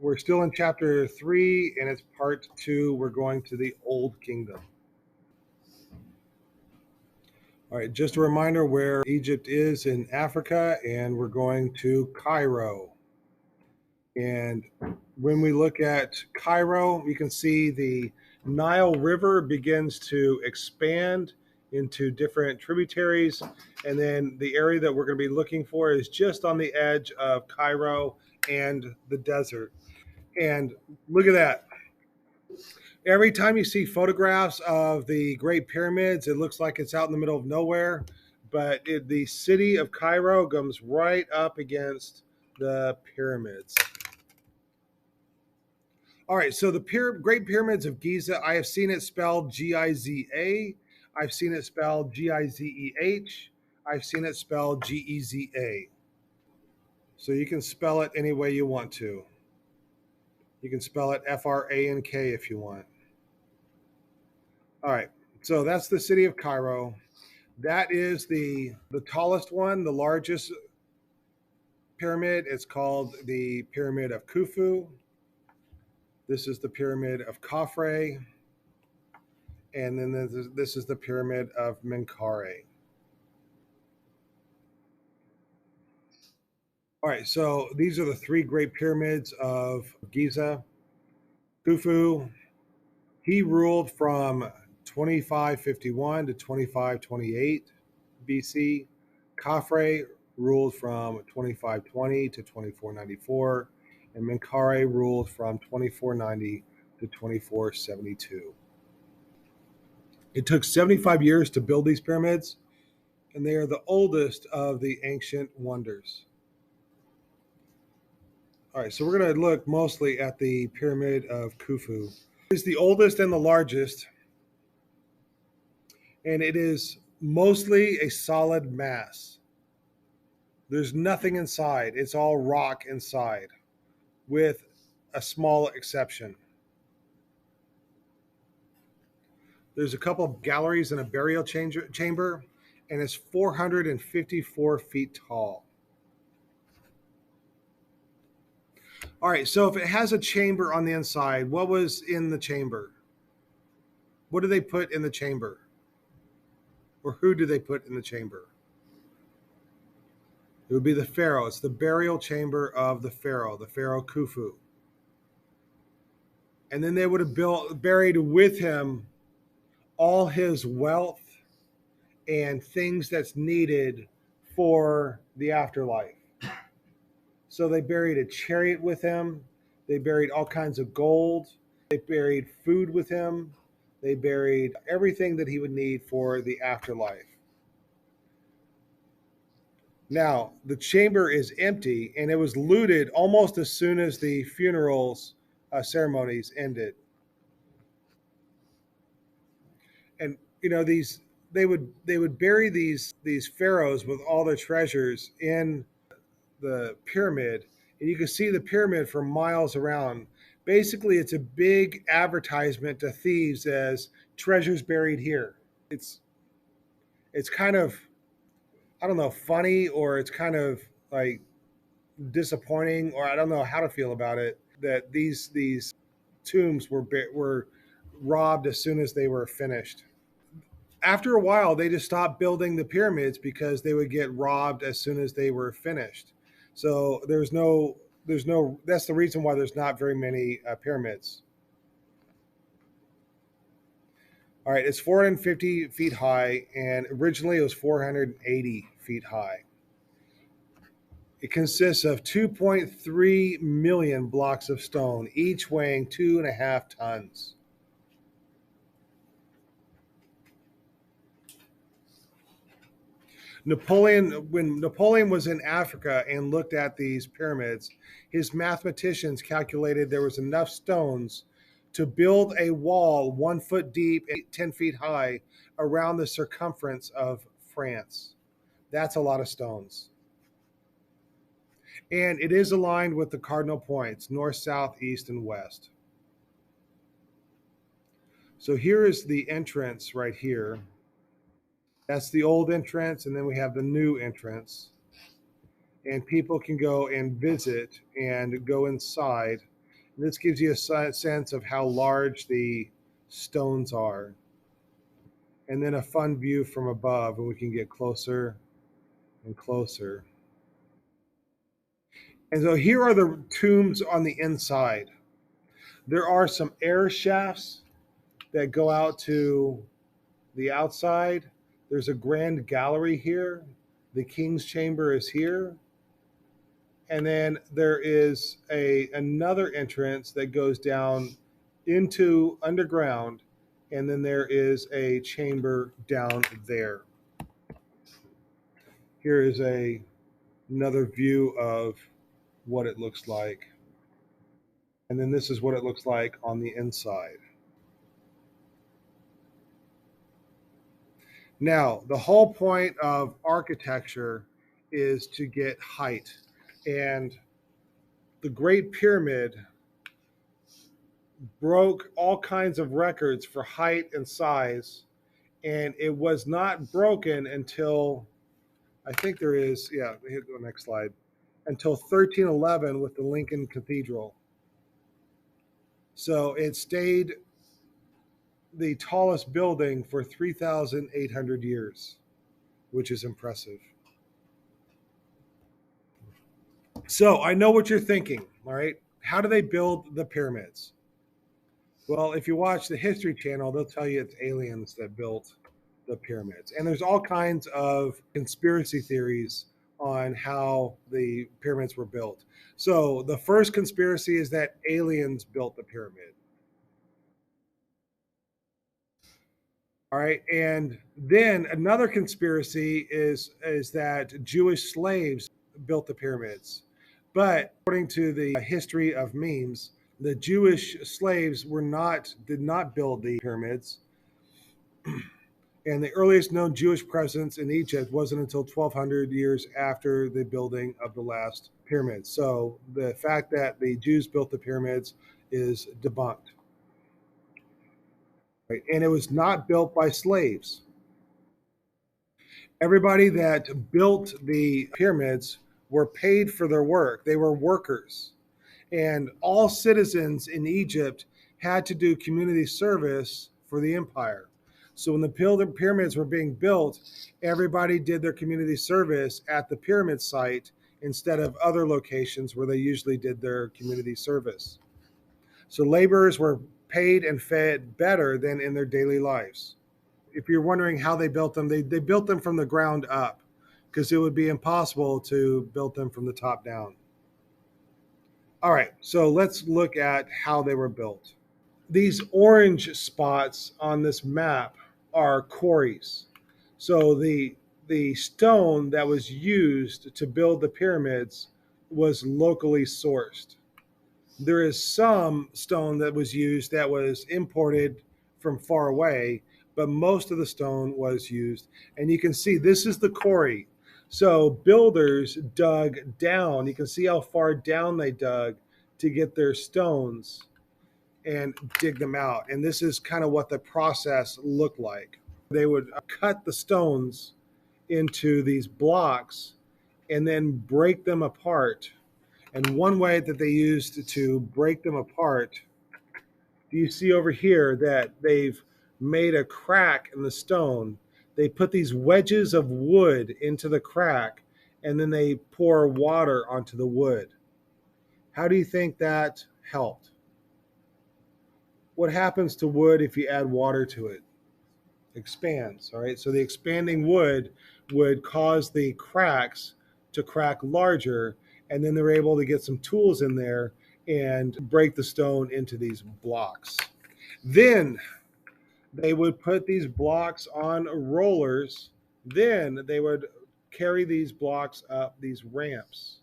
We're still in chapter 3, and it's part 2. We're going to the Old Kingdom. All right, just a reminder where Egypt is in Africa, and we're going to Cairo. And when we look at Cairo, you can see the Nile River begins to expand into different tributaries. And then the area that we're going to be looking for is just on the edge of Cairo and the desert. And look at that. Every time you see photographs of the Great Pyramids, it looks like it's out in the middle of nowhere. But the city of Cairo comes right up against the pyramids. All right, so the Great Pyramids of Giza, I have seen it spelled Giza. I've seen it spelled Gizeh. I've seen it spelled Geza. So you can spell it any way you want to. You can spell it Frank if you want. All right, so that's the city of Cairo. That is the tallest one, the largest pyramid. It's called the Pyramid of Khufu. This is the Pyramid of Khafre. And then this is the Pyramid of Menkaure. All right, so these are the 3 great pyramids of Giza. Khufu, he ruled from 2551 to 2528 BC. Khafre ruled from 2520 to 2494, and Menkaure ruled from 2490 to 2472. It took 75 years to build these pyramids, and they are the oldest of the ancient wonders. All right, so we're going to look mostly at the Pyramid of Khufu. It's the oldest and the largest, and it is mostly a solid mass. There's nothing inside. It's all rock inside, with a small exception. There's a couple of galleries and a burial chamber, and it's 454 feet tall. All right, so if it has a chamber on the inside, what was in the chamber? What do they put in the chamber? Or who do they put in the chamber? It would be the pharaoh. It's the burial chamber of the pharaoh Khufu. And then they would have buried with him all his wealth and things that's needed for the afterlife. So they buried a chariot with him. They buried all kinds of gold. They buried food with him. They buried everything that he would need for the afterlife. Now, the chamber is empty, and it was looted almost as soon as the funerals ceremonies ended. And you know, they would bury these pharaohs with all their treasures in the pyramid, and you can see the pyramid for miles around. Basically, it's a big advertisement to thieves as treasures buried here. It's kind of, I don't know, funny, or it's kind of like disappointing, or I don't know how to feel about it, that these tombs were robbed as soon as they were finished. After a while, they just stopped building the pyramids because they would get robbed as soon as they were finished. So there's no that's the reason why there's not very many pyramids. All right, it's 450 feet high, and originally it was 480 feet high. It consists of 2.3 million blocks of stone, each weighing 2.5 tons. When Napoleon was in Africa and looked at these pyramids, his mathematicians calculated there was enough stones to build a wall 1 foot deep and 10 feet high around the circumference of France. That's a lot of stones. And it is aligned with the cardinal points, north, south, east, and west. So here is the entrance right here. That's the old entrance, and then we have the new entrance. And people can go and visit and go inside. This gives you a sense of how large the stones are. And then a fun view from above, and we can get closer and closer. And so here are the tombs on the inside. There are some air shafts that go out to the outside. There's a grand gallery here. The king's chamber is here. And then there is another entrance that goes down into underground, and then there is a chamber down there. Here is another view of what it looks like. And then this is what it looks like on the inside. Now, the whole point of architecture is to get height. And the Great Pyramid broke all kinds of records for height and size. And it was not broken until, I think there is, yeah, hit the next slide, until 1311 with the Lincoln Cathedral. So it stayed the tallest building for 3,800 years, which is impressive. So I know what you're thinking, all right? How do they build the pyramids? Well, if you watch the History Channel, they'll tell you it's aliens that built the pyramids. And there's all kinds of conspiracy theories on how the pyramids were built. So the first conspiracy is that aliens built the pyramid. All right, and then another conspiracy is that Jewish slaves built the pyramids. But according to the history of memes, the Jewish slaves did not build the pyramids. And the earliest known Jewish presence in Egypt wasn't until 1200 years after the building of the last pyramids. So the fact that the Jews built the pyramids is debunked. Right? And it was not built by slaves. Everybody that built the pyramids were paid for their work. They were workers. And all citizens in Egypt had to do community service for the empire. So when the pyramids were being built, everybody did their community service at the pyramid site instead of other locations where they usually did their community service. So laborers were paid and fed better than in their daily lives. If you're wondering how they built them, they built them from the ground up because it would be impossible to build them from the top down. All right, so let's look at how they were built. These orange spots on this map are quarries. So the stone that was used to build the pyramids was locally sourced. There is some stone that was used that was imported from far away, but most of the stone was used. And you can see this is the quarry. So builders dug down. You can see how far down they dug to get their stones and dig them out. And this is kind of what the process looked like. They would cut the stones into these blocks and then break them apart. And one way that they used to break them apart, do you see over here that they've made a crack in the stone? They put these wedges of wood into the crack and then they pour water onto the wood. How do you think that helped? What happens to wood if you add water to it? Expands, all right? So the expanding wood would cause the cracks to crack larger, and then they're able to get some tools in there and break the stone into these blocks. Then they would put these blocks on rollers. Then they would carry these blocks up these ramps.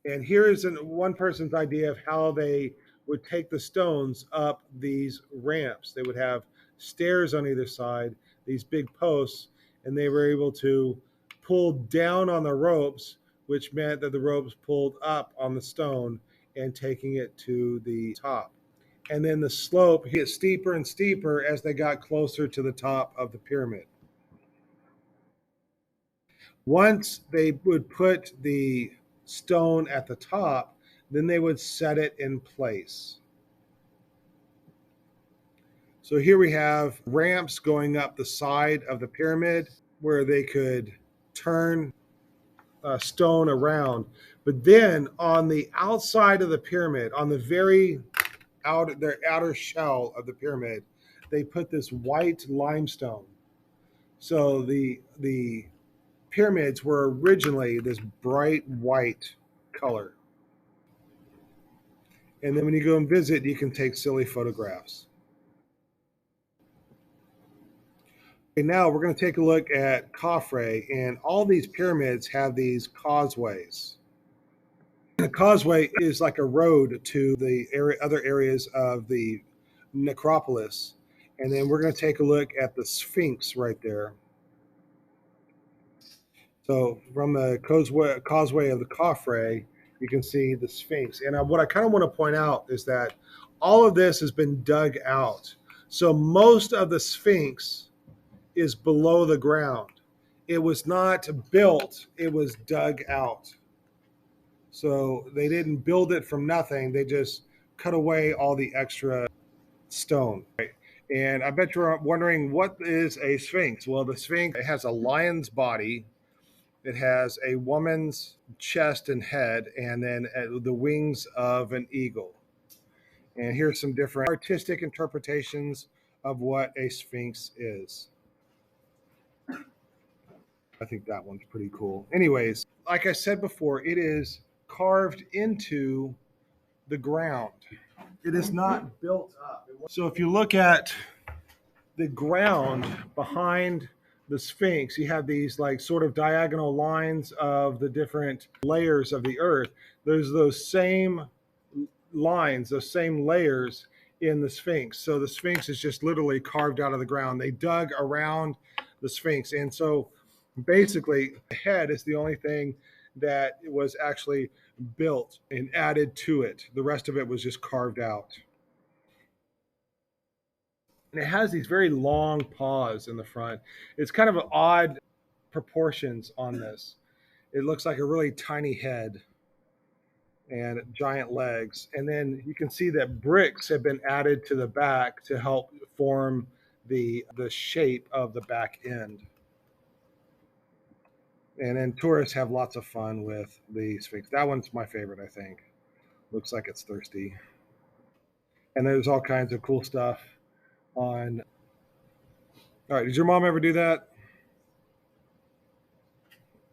And here is one person's idea of how they would take the stones up these ramps. They would have stairs on either side, these big posts, and they were able to pull down on the ropes, which meant that the ropes pulled up on the stone and taking it to the top. And then the slope gets steeper and steeper as they got closer to the top of the pyramid. Once they would put the stone at the top, then they would set it in place. So here we have ramps going up the side of the pyramid where they could turn stone around. But then on the outside of the pyramid, on the very their outer shell of the pyramid, they put this white limestone. So the pyramids were originally this bright white color. And then when you go and visit, you can take silly photographs. Okay, now we're going to take a look at Khafre, and all these pyramids have these causeways. The causeway is like a road to the other areas of the necropolis. And then we're going to take a look at the Sphinx right there. So from the causeway of the Khafre, you can see the Sphinx. And what I kind of want to point out is that all of this has been dug out. So most of the Sphinx is below the ground. It was not built, it was dug out. So they didn't build it from nothing. They just cut away all the extra stone. Right? And I bet you're wondering, what is a Sphinx? Well, the Sphinx, it has a lion's body. It has a woman's chest and head, and then the wings of an eagle. And here's some different artistic interpretations of what a Sphinx is. I think that one's pretty cool. Anyways, like I said before, it is carved into the ground. It is not built up. So if you look at the ground behind the Sphinx, you have these like sort of diagonal lines of the different layers of the earth. There's those same lines, those same layers in the Sphinx. So the Sphinx is just literally carved out of the ground. They dug around the Sphinx. And so basically, the head is the only thing that was actually built and added to it. The rest of it was just carved out. And it has these very long paws in the front. It's kind of an odd proportions on this. It looks like a really tiny head and giant legs. And then you can see that bricks have been added to the back to help form the shape of the back end. And then tourists have lots of fun with the Sphinx. That one's my favorite, I think. Looks like it's thirsty. And there's all kinds of cool stuff on. All right, did your mom ever do that?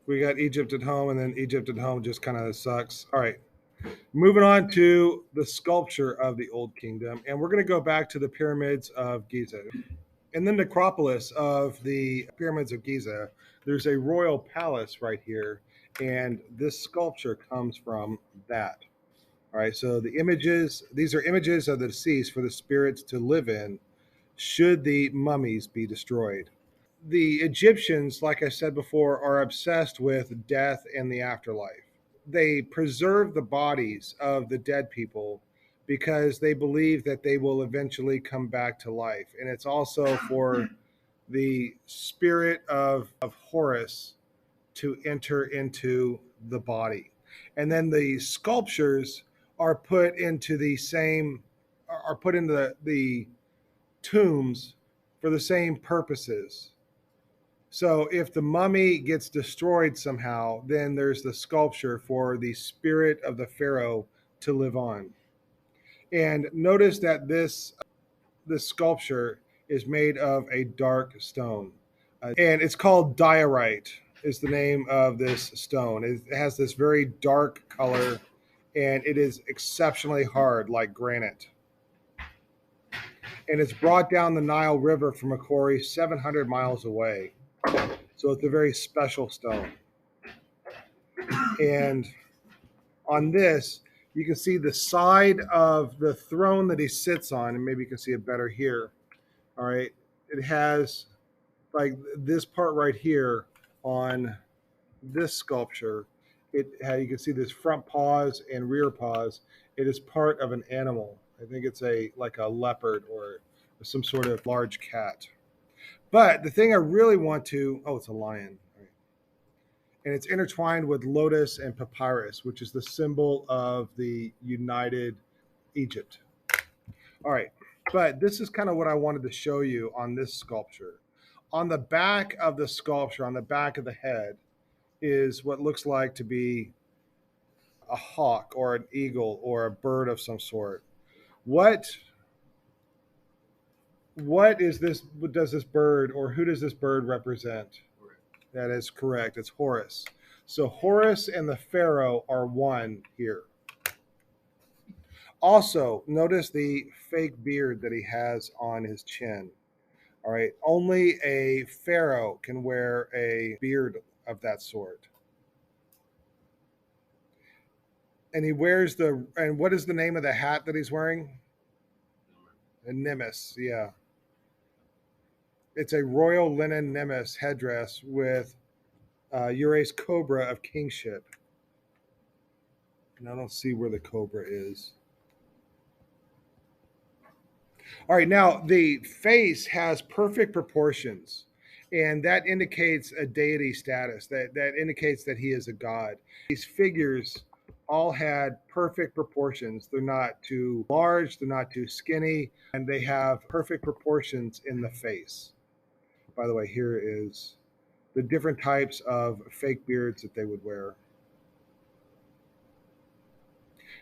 We got Egypt at home, and then Egypt at home just kind of sucks. All right, moving on to the sculpture of the Old Kingdom. And we're going to go back to the pyramids of Giza. In the necropolis of the pyramids of Giza, there's a royal palace right here. And this sculpture comes from that. All right, so the images, these are images of the deceased for the spirits to live in should the mummies be destroyed. The Egyptians, like I said before, are obsessed with death and the afterlife. They preserve the bodies of the dead people because they believe that they will eventually come back to life. And it's also for the spirit of Horus to enter into the body. And then the sculptures are put into the tombs for the same purposes. So if the mummy gets destroyed somehow, then there's the sculpture for the spirit of the pharaoh to live on. And notice that this sculpture is made of a dark stone. And it's called diorite is the name of this stone. It has this very dark color, and it is exceptionally hard, like granite. And it's brought down the Nile River from a quarry 700 miles away. So it's a very special stone. And on this, you can see the side of the throne that he sits on, and maybe you can see it better here. All right. It has like this part right here on this sculpture. You can see this front paws and rear paws. It is part of an animal. I think it's like a leopard or some sort of large cat. But the thing I really want to, oh, it's a lion. Right. and it's intertwined with lotus and papyrus, which is the symbol of the united Egypt. All right, but this is kind of what I wanted to show you on this sculpture. On the back of the sculpture, on the back of the head, is what looks like to be a hawk or an eagle or a bird of some sort. What is this? What does this bird, or who does this bird represent? That is correct. It's Horus. So Horus and the pharaoh are one here. Also, notice the fake beard that he has on his chin. All right. Only a pharaoh can wear a beard of that sort. And he wears and what is the name of the hat that he's wearing? A Nemes, yeah. It's a royal linen Nemes headdress with Ura's cobra of kingship. And I don't see where the cobra is. All right, now the face has perfect proportions, and that indicates a deity status. That indicates that he is a god. These figures all had perfect proportions. They're not too large, they're not too skinny, and they have perfect proportions in the face. By the way, here is the different types of fake beards that they would wear.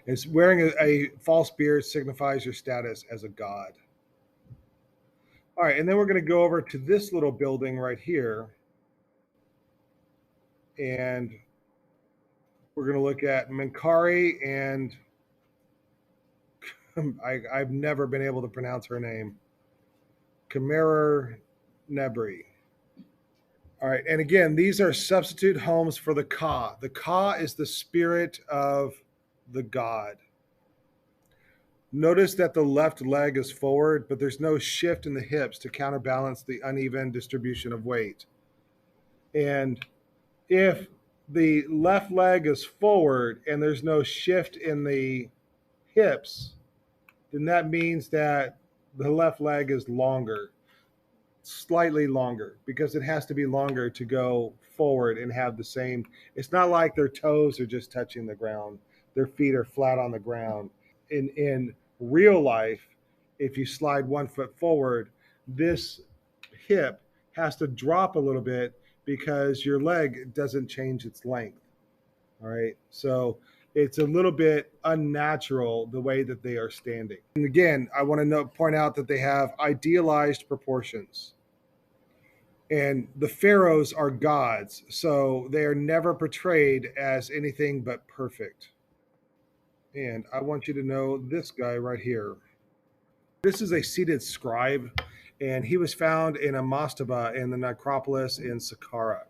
It's wearing a false beard signifies your status as a god. All right, and then we're going to go over to this little building right here, and we're going to look at Menkari, and I've never been able to pronounce her name, Khmer Nebri. All right, and again, these are substitute homes for the Ka. The Ka is the spirit of the god. Notice that the left leg is forward, but there's no shift in the hips to counterbalance the uneven distribution of weight. And if the left leg is forward and there's no shift in the hips, then that means that the left leg is longer, slightly longer, because it has to be longer to go forward and have the same. It's not like their toes are just touching the ground, their feet are flat on the ground. In real life, if you slide 1 foot forward, this hip has to drop a little bit because your leg doesn't change its length. All right. So it's a little bit unnatural the way that they are standing. And again, I want to point out that they have idealized proportions. And the pharaohs are gods, so they are never portrayed as anything but perfect. And I want you to know this guy right here. This is a seated scribe, and he was found in a mastaba in the necropolis in Saqqara.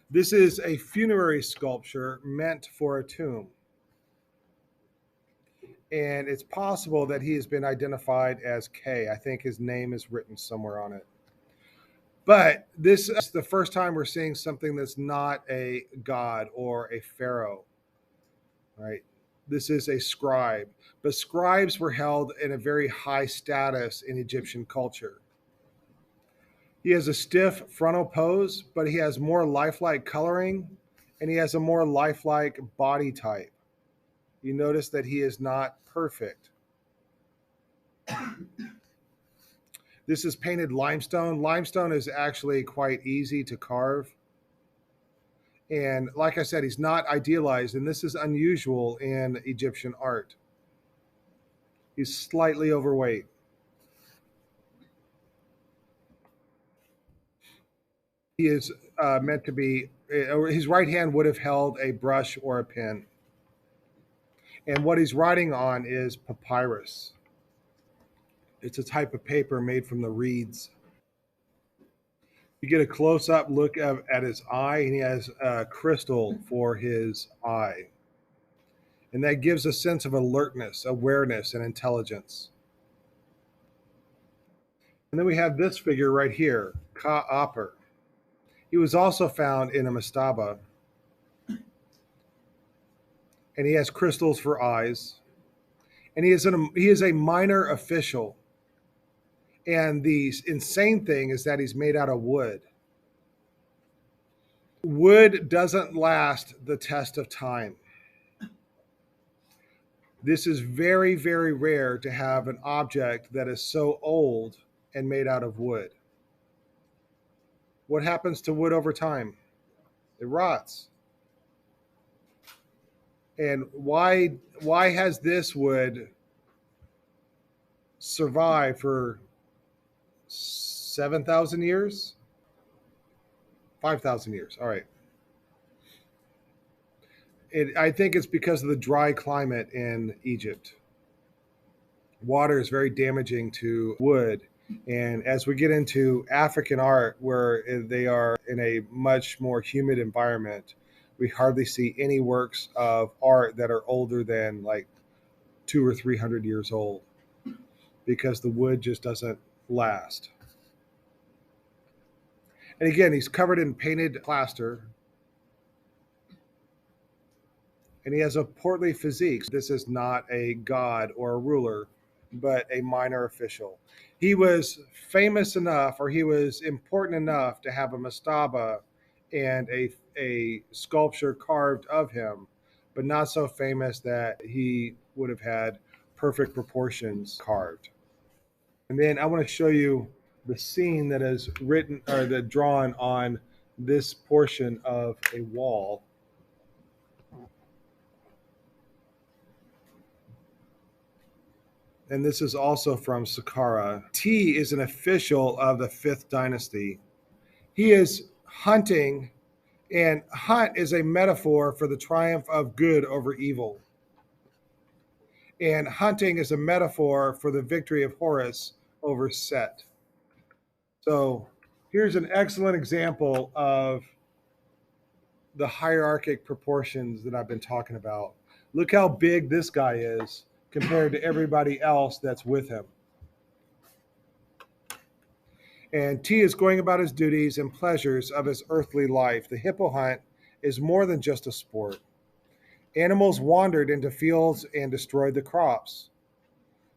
This is a funerary sculpture meant for a tomb. And it's possible that he has been identified as K. I think his name is written somewhere on it. But this is the first time we're seeing something that's not a god or a pharaoh. Right? This is a scribe. But scribes were held in a very high status in Egyptian culture. He has a stiff frontal pose, but he has more lifelike coloring, and he has a more lifelike body type. You notice that he is not perfect. This is painted limestone. Limestone is actually quite easy to carve. And like I said, he's not idealized, and this is unusual in Egyptian art. He's slightly overweight. He is meant to be, his right hand would have held a brush or a pen. And what he's writing on is papyrus. It's a type of paper made from the reeds. You get a close-up look at his eye, and he has a crystal for his eye. And that gives a sense of alertness, awareness, and intelligence. And then we have this figure right here, Ka-Aper. He was also found in a mastaba. And he has crystals for eyes. And he is a minor official. And the insane thing is that he's made out of wood. Wood doesn't last the test of time. This is very, very rare to have an object that is so old and made out of wood. What happens to wood over time? It rots. And why has this wood survived for 7,000 years? 5,000 years. All right. I think it's because of the dry climate in Egypt. Water is very damaging to wood. And as we get into African art, where they are in a much more humid environment, we hardly see any works of art that are older than like 200 or 300 years old because the wood just doesn't last. And again, he's covered in painted plaster and he has a portly physique. This is not a god or a ruler, but a minor official. He was famous enough, or he was important enough to have a mastaba and a sculpture carved of him, but not so famous that he would have had perfect proportions carved. And then I want to show you the scene that is written or the drawn on this portion of a wall. And this is also from Saqqara. T is an official of the fifth dynasty. He is hunting, and hunt is a metaphor for the triumph of good over evil. And hunting is a metaphor for the victory of Horus over Set. So here's an excellent example of the hierarchic proportions that I've been talking about. Look how big this guy is compared to everybody else that's with him. And T is going about his duties and pleasures of his earthly life. The hippo hunt is more than just a sport. Animals wandered into fields and destroyed the crops.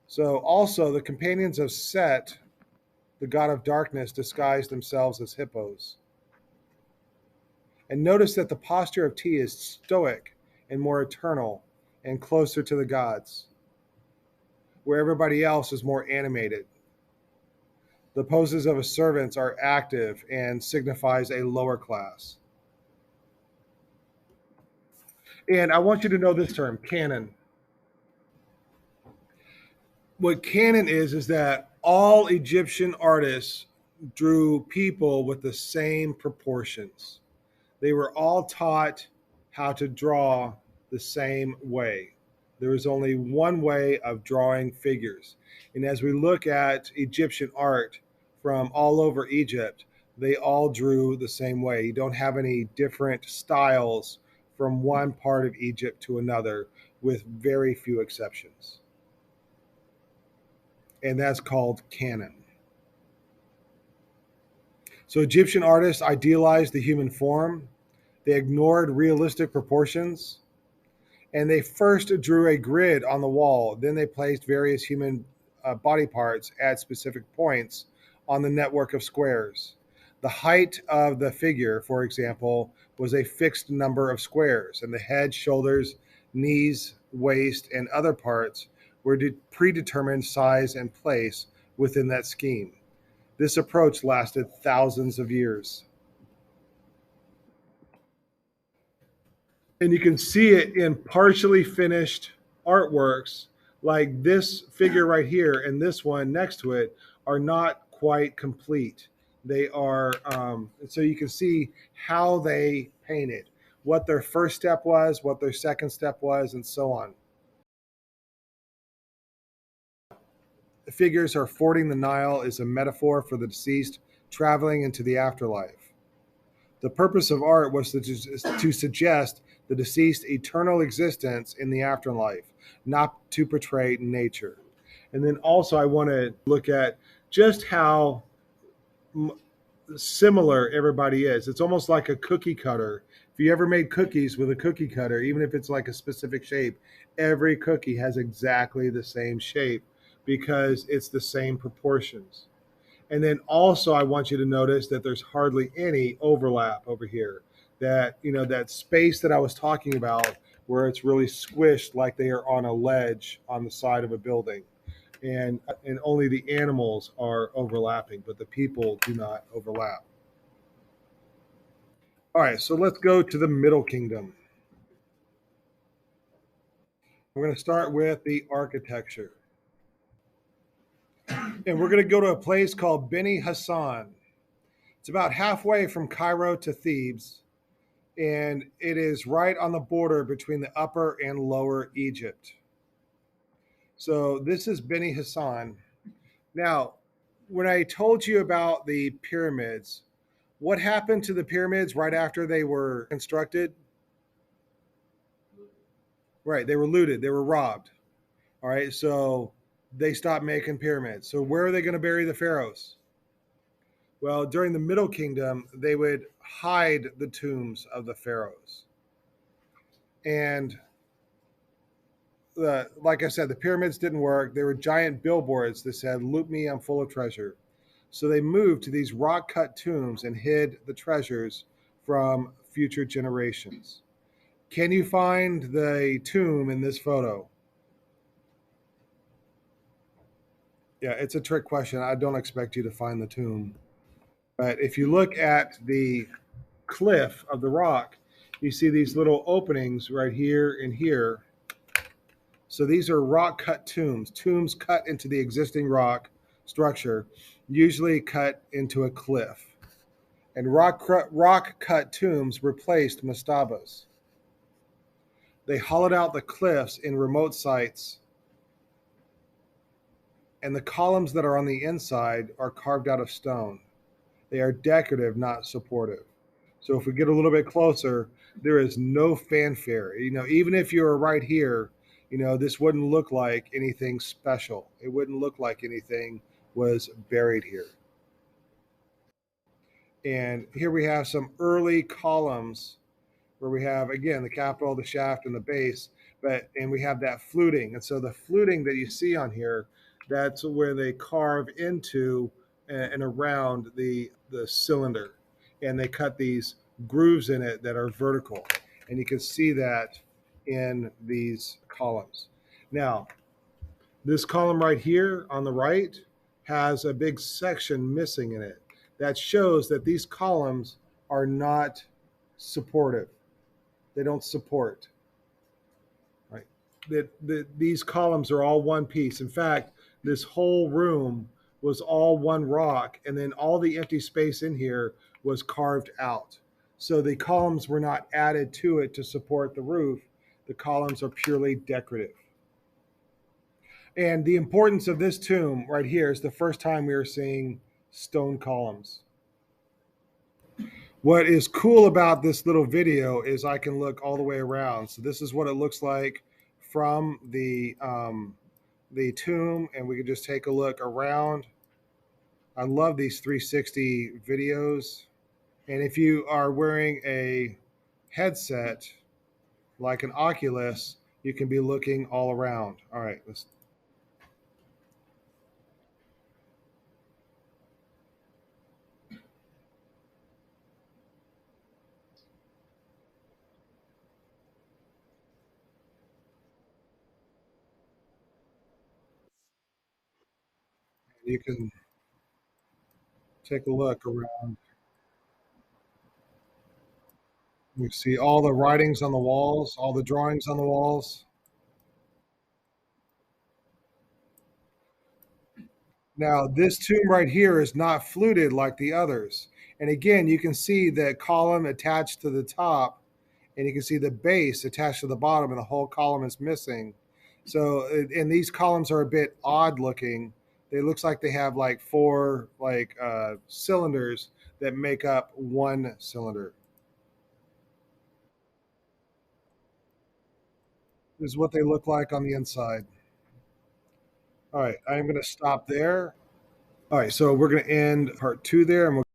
So, also, the companions of Set, the god of darkness, disguised themselves as hippos. And notice that the posture of T is stoic and more eternal and closer to the gods, where everybody else is more animated. The poses of his servants are active and signifies a lower class. And I want you to know this term, canon. What canon is that all Egyptian artists drew people with the same proportions. They were all taught how to draw the same way. There is only one way of drawing figures. And as we look at Egyptian art from all over Egypt, they all drew the same way. You don't have any different styles from one part of Egypt to another, with very few exceptions. And that's called canon. So Egyptian artists idealized the human form. They ignored realistic proportions, and they first drew a grid on the wall. Then they placed various human body parts at specific points on the network of squares. The height of the figure, for example, was a fixed number of squares, and the head, shoulders, knees, waist, and other parts were predetermined size and place within that scheme. This approach lasted thousands of years. And you can see it in partially finished artworks, like this figure right here and this one next to it are not quite complete. They are so you can see how they painted, what their first step was, what their second step was, and so on. The figures are fording the Nile is a metaphor for the deceased traveling into the afterlife. The purpose of art was to suggest the deceased eternal existence in the afterlife, not to portray nature. And then also, I want to look at just how similar everybody is. It's almost like a cookie cutter. If you ever made cookies with a cookie cutter, even if it's like a specific shape, every cookie has exactly the same shape because it's the same proportions. And then also, I want you to notice that there's hardly any overlap over here. that, that space that I was talking about, where it's really squished like they are on a ledge on the side of a building. And only the animals are overlapping, but the people do not overlap. All right, so let's go to the Middle Kingdom. We're going to start with the architecture. And we're going to go to a place called Beni Hassan. It's about halfway from Cairo to Thebes, and it is right on the border between the Upper and Lower Egypt. So this is Beni Hassan. Now, when I told you about the pyramids, what happened to the pyramids right after they were constructed? Right, they were looted, they were robbed. All right, so they stopped making pyramids. So where are they going to bury the pharaohs? Well, during the Middle Kingdom, they would hide the tombs of the pharaohs. And like I said, the pyramids didn't work. They were giant billboards that said, "Loot me, I'm full of treasure." So they moved to these rock cut tombs and hid the treasures from future generations. Can you find the tomb in this photo? Yeah, it's a trick question. I don't expect you to find the tomb. But if you look at the cliff of the rock, you see these little openings right here and here. So these are rock cut tombs, tombs cut into the existing rock structure, usually cut into a cliff. And rock cut tombs replaced mastabas. They hollowed out the cliffs in remote sites, and the columns that are on the inside are carved out of stone. They are decorative, not supportive. So if we get a little bit closer, there is no fanfare. Even if you were right here, this wouldn't look like anything special. It wouldn't look like anything was buried here. And here we have some early columns where we have, again, the capital, the shaft, and the base, and we have that fluting. And so the fluting that you see on here, that's where they carve into and around the cylinder, and they cut these grooves in it that are vertical, and you can see that in these columns. Now, this column right here on the right has a big section missing in it. That shows that these columns are not supportive. They don't support. Right? These columns are all one piece. In fact, this whole room was all one rock, and then all the empty space in here was carved out. So the columns were not added to it to support the roof. The columns are purely decorative. And the importance of this tomb right here is the first time we are seeing stone columns. What is cool about this little video is I can look all the way around. So this is what it looks like from the tomb, and we can just take a look around. I love these 360 videos. And if you are wearing a headset like an Oculus, you can be looking all around. All right, you can take a look around. You see all the writings on the walls, all the drawings on the walls. Now, this tomb right here is not fluted like the others. And again, you can see the column attached to the top, and you can see the base attached to the bottom, and the whole column is missing. So, and these columns are a bit odd looking. It looks like they have like four cylinders that make up one cylinder. This is what they look like on the inside. All right, I'm going to stop there. All right, so we're going to end part 2 there, and we'll